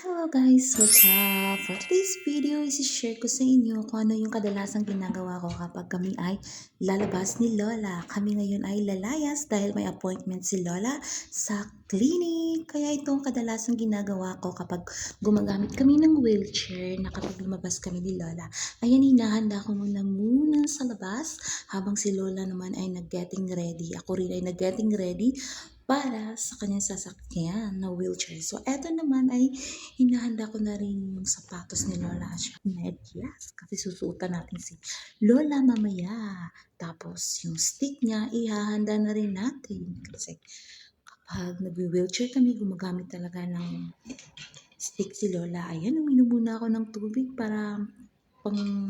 Hello guys! What's up? For today's video, isi-share ko sa inyo kung ano yung kadalasang ginagawa ko kapag kami ay lalabas ni Lola. Kami ngayon ay lalayas dahil may appointment si Lola sa clinic. Kaya ito ang kadalasang ginagawa ko kapag gumagamit kami ng wheelchair na kapag lumabas kami ni Lola. Ayan, hinahanda ko muna sa labas habang si Lola naman ay nag-getting ready. Ako rin ay nag-getting ready para sa kanyang sasakyan na wheelchair. So, eto naman ay hinahanda ko na rin yung sapatos ni Lola at siya medyas kasi susuotan natin si Lola mamaya. Tapos, yung stick niya, ihahanda na rin natin kasi kapag nag-wheelchair kami, gumagamit talaga ng stick si Lola. Ayan, uminom muna ako ng tubig para pang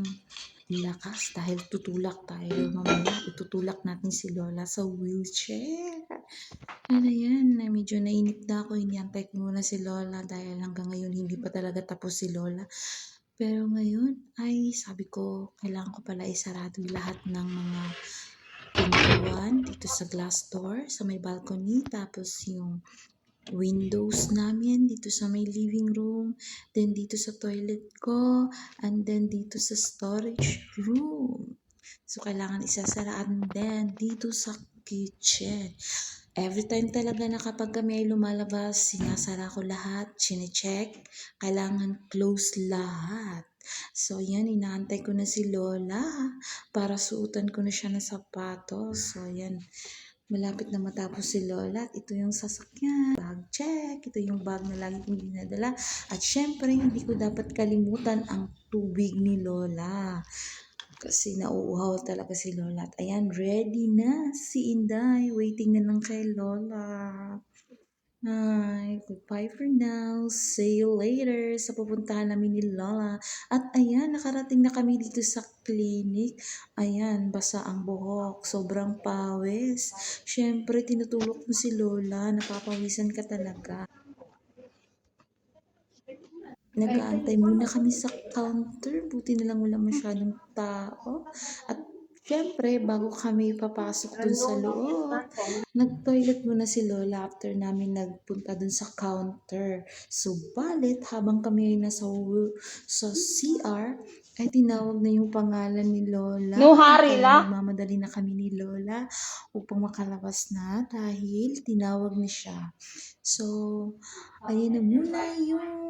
lakas dahil tutulak tayo mamaya. Itutulak natin si Lola sa wheelchair. Ayan, medyo nainip na ako. Hinihintay ko muna si Lola dahil hanggang ngayon hindi pa talaga tapos si Lola. Pero ngayon ay sabi ko, kailangan ko pala isarado lahat ng mga pintuan dito sa glass door, sa may balcony. Tapos yung windows namin dito sa may living room, then dito sa toilet ko, and then dito sa storage room. So, kailangan isasara and then dito sa kitchen. Every time talaga na kapag kami ay lumalabas, sinasara ko lahat, chinecheck, kailangan close lahat. So, yan, inaantay ko na si Lola para suotan ko na siya ng sapatos. So, yan, malapit na matapos si Lola at ito yung sasakyan. Bag check, ito yung bag na lagi kong dinadala. At syempre, hindi ko dapat kalimutan ang tubig ni Lola. Kasi nauuhaw talaga si Lola. At ayan, ready na si Inday. Waiting na lang kay Lola. Hi, goodbye for now. See you later sa pupuntahan namin ni Lola. At ayan, nakarating na kami dito sa clinic. Ayan, basa ang buhok. Sobrang pawis. Siyempre, tinutulok mo si Lola. Napapawisan ka talaga. Nag-aantay muna kami sa counter. Buti na lang wala masyadong tao. At syempre, bago kami papasok dun sa loob, nag-toilet muna si Lola after namin nagpunta dun sa counter. Subalit, habang kami ay sa CR, ay tinawag na yung pangalan ni Lola. No hurry Kaya la. nagmamadali na kami ni Lola upang makalabas na dahil tinawag na siya. So, ayun na muna yung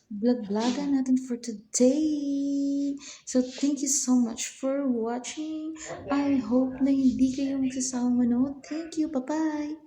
vlog-vlogan natin for today. So, thank you so much for watching. I hope na hindi kayo magsasawang manood. Thank you. Bye-bye.